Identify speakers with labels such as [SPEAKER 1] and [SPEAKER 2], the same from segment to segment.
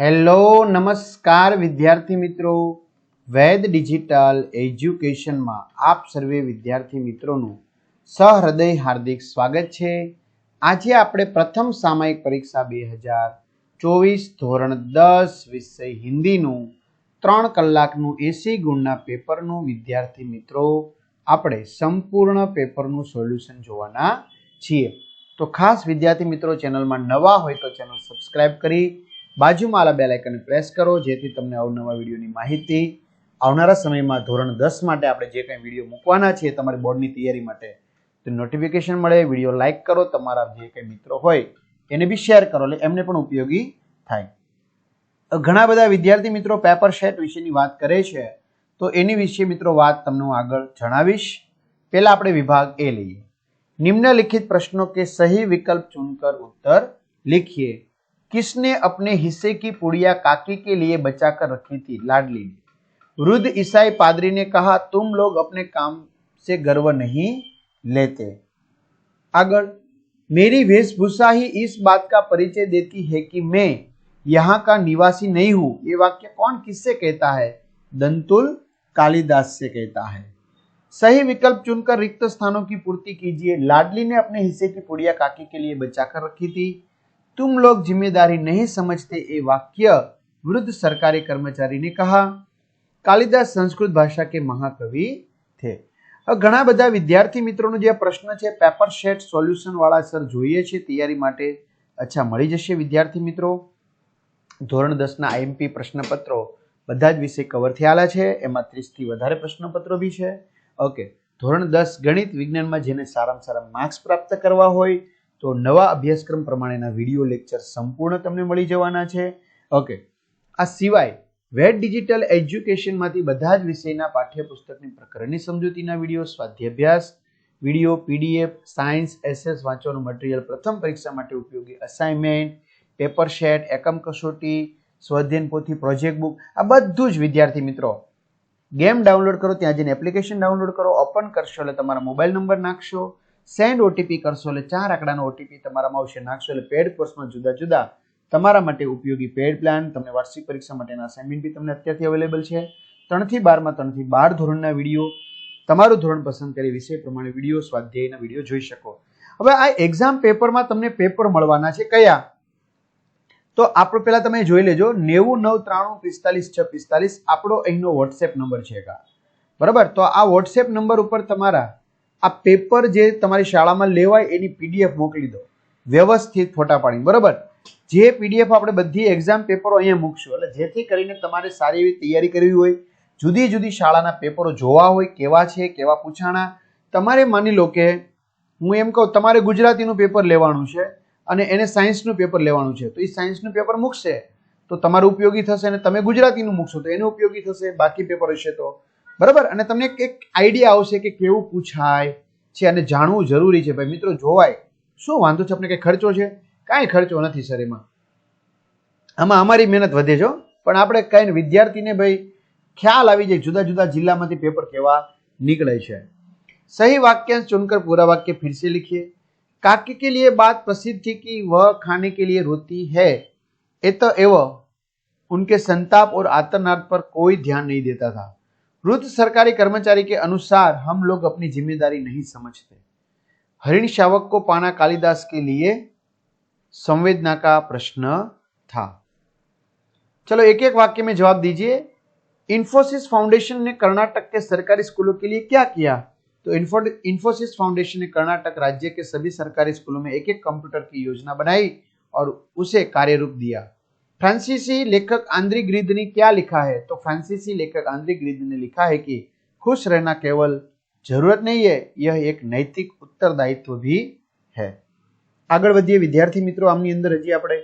[SPEAKER 1] Hello નમસ્કાર વિદ્યાર્થી મિત્રો, વૈદ ડિજિટલ એજ્યુકેશનમાં આપ સર્વે વિદ્યાર્થી મિત્રોનું સહૃદય હાર્દિક સ્વાગત છે. આજે આપણે પ્રથમ સામયિક પરીક્ષા 2024 ધોરણ 10 વિષય હિન્દીનું 3 કલાકનું 80 ગુણના પેપરનું વિદ્યાર્થી મિત્રો આપણે સંપૂર્ણ પેપરનું સોલ્યુશન જોવાના છીએ. તો ખાસ વિદ્યાર્થી મિત્રો ચેનલમાં નવા હોય તો ચેનલ સબસ્ક્રાઇબ કરી બાજુમાં આવેલા બેલ આઇકનને પ્રેસ કરો, જેથી તમને અવનવા વિડીયોની માહિતી આવનારા સમયમાં ધોરણ 10 માટે આપણે જે કંઈ વિડીયો મૂકવાના છે તમારી બોર્ડની તૈયારી માટે તો નોટિફિકેશન મળે. વિડીયો લાઇક કરો, તમારા જે કંઈ મિત્રો હોય એને બી શેર કરો, એટલે એમને પણ ઉપયોગી થાય. ઘણા બધા વિદ્યાર્થી મિત્રો પેપર સેટ વિશેની વાત કરે છે, તો એની વિશે મિત્રો વાત તમને હું આગળ જણાવીશ. પહેલા આપણે વિભાગ એ લઈએ. निम्नलिखित प्रश्नों के सही विकल्प चुनकर उत्तर लिखिए. किसने अपने हिस्से की पुड़िया काकी के लिए बचाकर रखी थी? लाडली ने. वृद्ध ईसाई पादरी ने कहा, तुम लोग अपने काम से गर्व नहीं लेते. आगे, मेरी वेशभूषा ही इस बात का परिचय देती है कि मैं यहाँ का निवासी नहीं हूं. ये वाक्य कौन किससे कहता है? दंतुल कालिदास से कहता है. सही विकल्प चुनकर रिक्त स्थानों की पूर्ति कीजिए. लाडली ने अपने हिस्से की पुड़िया काकी के लिए बचाकर रखी थी. तुम लोग जिम्मेदारी नहीं समझते ये वाक्य वृद्ध सरकारी कर्मचारी ने कहा. कालिदास संस्कृत भाषा के महाकवि थे. ઘણા બધા વિદ્યાર્થી મિત્રોનો જે પ્રશ્ન છે પેપર સેટ સોલ્યુશન વાળા સર જોઈએ છે તૈયારી માટે. અચ્છા, મળી જશે વિદ્યાર્થી મિત્રો. ધોરણ 10 ના આઈએમપી પ્રશ્નપત્રો બધા જ વિષય કવર થયેલા છે. એમાં 30 થી વધારે પ્રશ્નપત્રો બી છે. ઓકે, ધોરણ 10 ગણિત વિજ્ઞાનમાં જેને સારામાં સારા માર્ક્સ પ્રાપ્ત કરવા હોય તો નવા અભ્યાસક્રમ પ્રમાણેના વિડીયો લેક્ચર સંપૂર્ણ તમને મળી જવાના છે. ઓકે, આ સિવાય વેદ ડિજિટલ એજ્યુકેશનમાંથી બધા જ વિષયના પાઠ્યપુસ્તકની પ્રકરણની સમજૂતીના વિડીયો, સ્વાધ્યાભ્યાસ વિડીયો, પીડીએફ, સાયન્સ એસએસ વાંચવાનું મટીરિયલ, પ્રથમ પરીક્ષા માટે ઉપયોગી અસાઇનમેન્ટ, પેપર સેટ, એકમ કસોટી, સ્વાધ્યાયન પોથી, પ્રોજેક્ટ બુક, આ બધું જ વિદ્યાર્થી મિત્રો ગેમ ડાઉનલોડ કરો, ત્યાં જઈને એપ્લિકેશન ડાઉનલોડ કરો, ઓપન કરશો એટલે તમારા મોબાઈલ નંબર નાખશો, સેન્ડ ઓટીપી કરશો એટલે 4 આંકડાનો ઓટીપી તમારામાં આવશે, નાખશો એટલે પેડ કોર્સમાં જુદા જુદા તમારા માટે ઉપયોગી પેડ પ્લાન, તમને વાર્ષિક પરીક્ષા માટેના અસાઇનમેન્ટ બી તમને અત્યારથી અવેલેબલ છે. 3 થી 12 માં 3 થી 12 ધોરણના વિડીયો, તમારું ધોરણ પસંદ કરી વિષય પ્રમાણે વિડીયો, સ્વાધ્યાયના વિડીયો જોઈ શકો. હવે આ એક્ઝામ પેપરમાં તમને પેપર મળવાના છે કયા? તો આપણે પહેલા તમે જોઈ લેજો. 9993454645 આપણો અહીંનો વોટ્સએપ નંબર છે. બરાબર, તો આ વોટ્સએપ નંબર ઉપર તમારા આ પેપર જે તમારી શાળામાં લેવાય એની પીડીએફ મોકલી દો, વ્યવસ્થિત ફોટા પાડીને. બરાબર, જે પીડીએફ આપણે બધી એક્ઝામ પેપરો અહીંયા મૂકશું, એટલે જેથી કરીને તમારે સારી એવી તૈયારી કરવી હોય, જુદી જુદી શાળાના પેપરો જોવા હોય, કેવા છે, કેવા પૂછાણા. તમારે માની લો કે હું એમ કહું તમારે ગુજરાતીનું પેપર લેવાનું છે અને એને સાયન્સનું પેપર લેવાનું છે, તો એ સાયન્સનું પેપર મૂકશે તો તમારું ઉપયોગી થશે, અને તમે ગુજરાતીનું મૂકશો તો એનું ઉપયોગી થશે, બાકી પેપર હશે તો. બરાબર, અને તમને એક આઈડિયા આવશે કે કેવું પૂછાય છે અને જાણવું જરૂરી છે. ભાઈ મિત્રો, જોવાય શું વાંધો છે? આપણે કંઈ ખર્ચો છે? કાંઈ ખર્ચો નથી સર. આમાં અમારી મહેનત વધે છે, પણ આપણે કઈ વિદ્યાર્થીને ભાઈ ખ્યાલ આવી જાય જુદા જુદા જિલ્લામાંથી પેપર કેવા નીકળે છે. સही वाक्यांश चुनकर पूरा वाक्य फिर से लिखिए. काकी के लिए बात प्रसिद्ध थी कि वह खाने के लिए रोती है, एवं उनके संताप और आर्तनाद पर कोई ध्यान नहीं देता था. वृद्ध सरकारी कर्मचारी के अनुसार हम लोग अपनी जिम्मेदारी नहीं समझते. हरिण शावक को पाना कालिदास के लिए संवेदना का प्रश्न था. चलो एक एक वाक्य में जवाब दीजिए. इंफोसिस फाउंडेशन ने कर्नाटक के सरकारी स्कूलों के लिए क्या किया? तो इंफोसिस फाउंडेशन ने कर्नाटक राज्य के सभी सरकारी स्कूलों में एक एक कंप्यूटर की योजना बनाई और उसे कार्यरूप दिया. फ्रांसीसी लेखक आंद्री ग्रीद ने क्या लिखा है? तो फ्रांसीसी लेखक आंद्री ग्रीद ने लिखा है कि खुश रहना केवल जरूरत नहीं है, यह एक नैतिक उत्तरदायित्व भी है. आगे बढ़िए विद्यार्थी मित्रों, आमनी अंदर हजी આપણે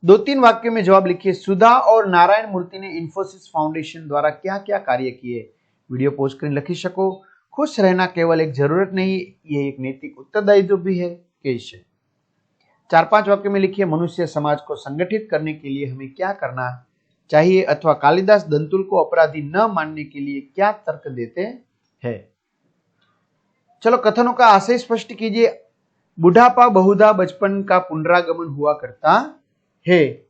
[SPEAKER 1] 2-3 वाक्यों में जवाब लिखिए. सुधा और नारायण मूर्ति ने इंफोसिस फाउंडेशन द्वारा क्या क्या कार्य किए? वीडियो पोस्ट कर लिखी सको. खुश रहना केवल एक जरूरत नहीं, ये एक नैतिक उत्तरदायित्व भी है. कैसे? 4-5 वाक्यों में लिखिए. मनुष्य समाज को संगठित करने के लिए हमें क्या करना चाहिए, अथवा कालिदास दंतुल को अपराधी न मानने के लिए क्या तर्क देते हैं. चलो कथनों का आशय स्पष्ट कीजिए. बुढ़ापा बहुधा बचपन का पुनरागमन हुआ करता है.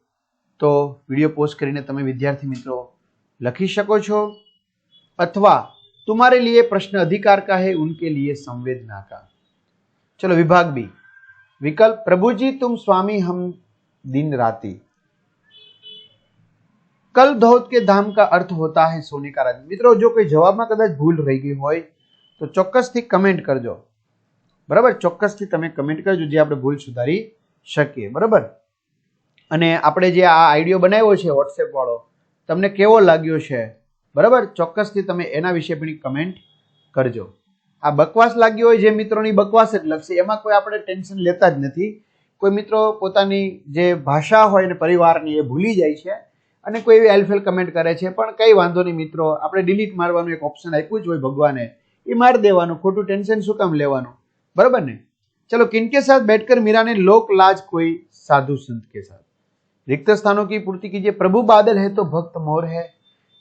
[SPEAKER 1] તો વિડીયો પોસ્ટ કરીને તમે વિદ્યાર્થી મિત્રો લખી શકો છો, અથવા तुम्हारे लिए प्रश्न अधिकार का है उनके लिए संवेदना का। चलो विभाग बी, विकल्प प्रभुजी तुम स्वामी हम दिन राती। कल धौत के धाम का अर्थ होता है सोने का राज। मित्रों जो कोई जवाब में कदाच भूल रही गई होय तो ચોક્કસથી કમેન્ટ કરજો, બરાબર, ચોક્કસથી તમે કમેન્ટ કરજો જે આપણે ભૂલ સુધારી શકીએ, બરાબર। અને આપણે જે આ આઈડિયો બનાવ્યો છે વોટ્સએપ વાળો, તમને કેવો લાગ્યો છે, બરાબર, ચોક્કસથી તમે એના વિશે પણ કમેન્ટ કરજો। આ બકવાસ લાગ્યો હોય જે મિત્રોની બકવાસ જ લખશે, એમાં કોઈ આપણે ટેન્શન લેતા જ નથી। કોઈ મિત્રો પોતાની જે ભાષા હોય ને પરિવારની એ ભૂલી જાય છે અને કોઈ એવી એલફેલ કમેન્ટ કરે છે, પણ કઈ વાંધો નહીં મિત્રો, આપણે ડિલીટ મારવાનું એક ઓપ્શન આપ્યું જ હોય ભગવાને, એ મારી દેવાનું, ખોટું ટેન્શન શું કામ લેવાનું, બરાબર ને। चलो किनके साथ बैठकर मीरा ने लोक लाज कोई साधु संत के साथ। रिक्त स्थानों की पूर्ति कीजिए। प्रभु बादल है तो भक्त मोर है।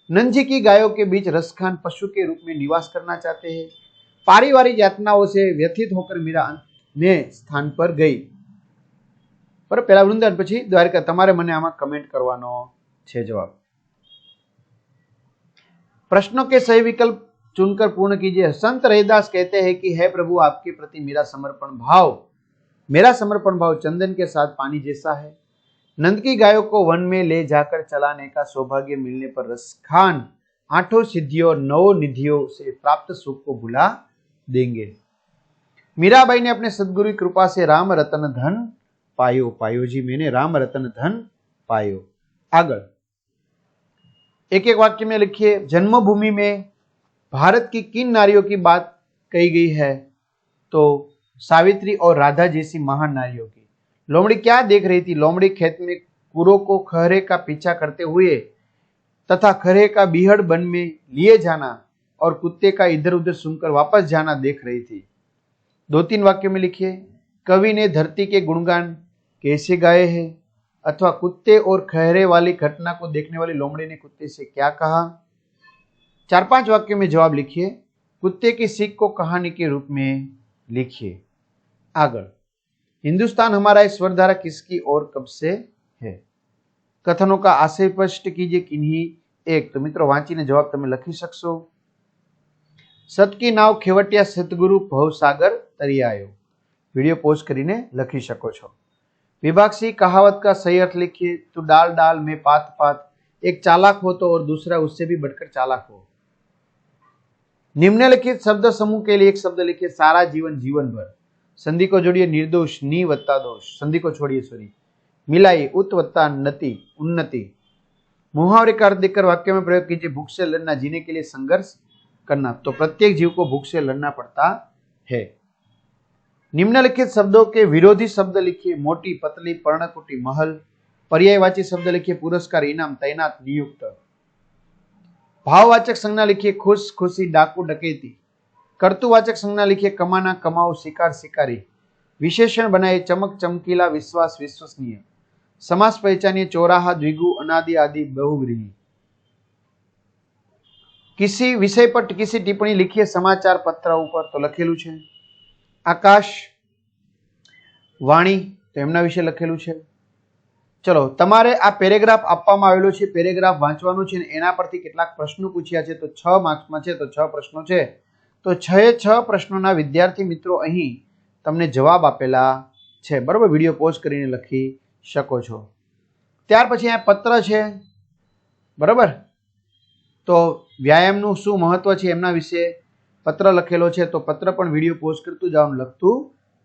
[SPEAKER 1] नंजी की गायों के बीच रसखान पशु के रूप में निवास करना चाहते हैं। पारिवारिक यातनाओं से व्यथित होकर मीरा ने स्थान पर गई। पर पहला वृंदावन પછી દ્વારકા। તમારે મને આમાં કમેન્ટ કરવાનો છે જવાબ। प्रश्नों के सही विकल्प चुनकर पूर्ण कीजिए। संत रैदास कहते हैं कि हे प्रभु आपके प्रति मेरा समर्पण भाव चंदन के साथ पानी जैसा है। नंद की गायों को वन में ले जाकर चलाने का सौभाग्य मिलने पर रसखान 8 सिद्धियों 9 निधियों से प्राप्त सुख को भुला देंगे। मीराबाई ने अपने सदगुरु की कृपा से राम रतन धन पायो जी, मैंने राम रतन धन पायो। आगे एक एक वाक्य में लिखिए। जन्मभूमि में भारत की किन नारियों की बात कही गई है? तो सावित्री और राधा जैसी महान नारियों की। लोमड़ी क्या देख रही थी? लोमड़ी खेत में कुरों को खहरे का पीछा करते हुए तथा खहरे का बीहड़ बन में लिए जाना और कुत्ते का इधर उधर सुनकर वापस जाना देख रही थी। 2-3 वाक्यों में लिखिए। कवि ने धरती के गुणगान कैसे गाए हैं? अथवा कुत्ते और खहरे वाली घटना को देखने वाली लोमड़ी ने कुत्ते से क्या कहा? 4-5 वाक्यों में जवाब लिखिए। कुत्ते की सीख को कहानी के रूप में लिखिए। आगे हिंदुस्तान हमारा एक स्वरधारा किसकी और कब से है? कथनों का आशय स्पष्ट कीजिए। किन्हीं एक। तो मित्रों वांचीने जवाब तमे लखी शकशो। सत की नाव खेवटिया सतगुरु भवसागर तरी आयो। वीडियो पोस्ट करीने लखी शको छो। विभाग सी कहावत का सही अर्थ लिखिए। तू डाल डाल में पात पात, एक चालाक हो तो और दूसरा उससे भी बढ़कर चालाक हो। निम्नलिखित शब्द समूह के लिए एक शब्द लिखिए। सारा जीवन जीवन भर। संधि को जोड़िए निर्दोष नी वत्ता दोष। संधि को छोड़िए सॉरी मिलाई उत वत्ता नति उन्नति। मुहावरे का अर्थ देकर वाक्य में प्रयोग कीजिए। भूख से लड़ना, जीने के लिए संघर्ष करना। तो प्रत्येक जीव को भूख से लड़ना पड़ता है। निम्नलिखित शब्दों के विरोधी शब्द लिखिए। मोटी पतली पर्णकुटी महल। पर्यायवाची शब्द लिखिए। पुरस्कार इनाम तैनात नियुक्त। भाववाचक संज्ञा लिखिए। खुश खुशी डाकू डकैती। कर्तुवाचक संज्ञा लिखिए। कमाना कमाओ शिकार शिकारी। विशेषण बनाए। चमक चमकीला विश्वास विश्वसनीय। समास पहचानिए। चौराहा द्विगु अनादि आदि बहुव्रीहि। किसी विषय पर किसी टिप्पणी लिखिए। समाचार पत्र ऊपर तो लखेलू छे। आकाश वाणी तो एमना विषय लखेलू छे। चलो तमारे आ पेरेग्राफ आपवामां आवेलो छे। पेरेग्राफ वांचवानो छे ने एना परथी केटलाक प्रश्नो पूछ्या छे। तो 6 मार्क्समां छे तो 6 प्रश्नो छे। तो 6 प्रश्नोना विद्यार्थी मित्रों अहीं तमने जवाब आपेला छे, बराबर। विडियो पोस्ट करीने लखी शको छो। त्यार पछी आ पत्र छे, बराबर। तो व्यायामनुं शुं महत्व छे एमना विषे पत्र लखेलो छे। तो पत्र पण विडियो पोस्ट करतुं जवानुं लखतुं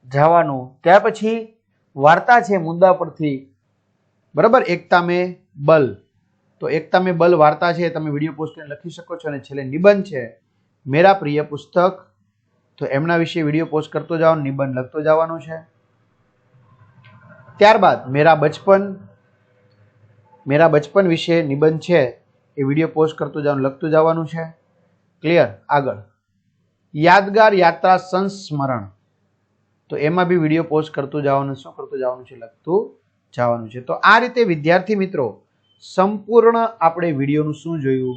[SPEAKER 1] जवानुं। त्यार पछी वार्ता छे मुद्दा परथी, बराबर। एकता में बल। तो एकता में बल वार्ता छे तमे विडियो पोस्ट करीने लखी शको छो। अने छेल्ले निबंध छे मेरा प्रिय पुस्तक। तो एमना विषे विडियो पोस्ट करतो जाओ, निबंध लखतो जवानुं छे। त्यारबाद मेरा बचपन विषे निबंध छे ए विडियो पोस्ट करतो जाओ, लखतो जवानुं छे। क्लियर। आगळ यादगार यात्रा संस्मरण। तो एमां बी विडियो पोस्ट करतो जवानुं, शुं करतो जवानुं छे? लखतो जवानुं छे। तो आ रीते विद्यार्थी मित्रों संपूर्ण आपणे विडियोनुं शुं जोयुं?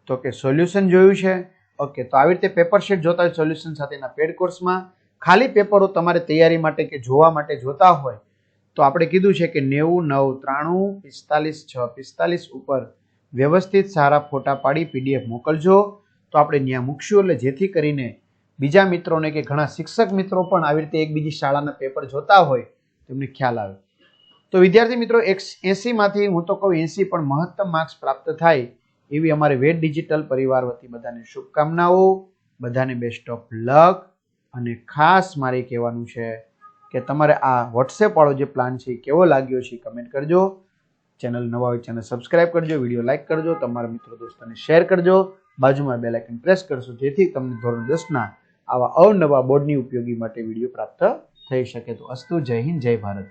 [SPEAKER 1] तो के सोल्यूशन जोयुं छे। ओके। तो આવી રીતે પેપર શીટ જોતા હોય સોલ્યુશન સાથેના પેડ કોર્સમાં ખાલી પેપરો તમારે તૈયારી માટે કે જોવા માટે જોતા હોય તો આપણે કીધું છે કે 99 93 45 6 45 ઉપર વ્યવસ્થિત સારા ફોટા પાડી પીડીએફ મોકલજો. તો આપણે ત્યાં મૂકશું, એટલે જેથી કરીને બીજા મિત્રોને કે ઘણા શિક્ષક મિત્રો પણ આવી રીતે એક બીજી શાળાના પેપર જોતા હોય તો એમને ખ્યાલ આવે. તો વિદ્યાર્થી મિત્રો 80માંથી હું તો કહું 80 પણ મહત્તમ માર્ક્સ પ્રાપ્ત થાય એવી અમારે વેદ ડિજિટલ પરિવાર વતી બધાને શુભકામનાઓ. બધાને બેસ્ટ ઓફ લક. અને ખાસ મારે કહેવાનું છે કે તમારે આ વોટ્સએપ વાળો જે પ્લાન છે એ કેવો લાગ્યો છે કમેન્ટ કરજો. ચેનલ નવા હોય ચેનલ સબસ્ક્રાઇબ કરજો, વિડીયો લાઇક કરજો, તમારા મિત્રો દોસ્તોને શેર કરજો, બાજુમાં બેલ આઇકન પ્રેસ કરશો જેથી તમને ધોરણ 10ના આવા અવનવા બોર્ડની ઉપયોગી માટે વિડીયો પ્રાપ્ત થઈ શકે. તો અસ્તુ, જય હિન્દ, જય ભારત.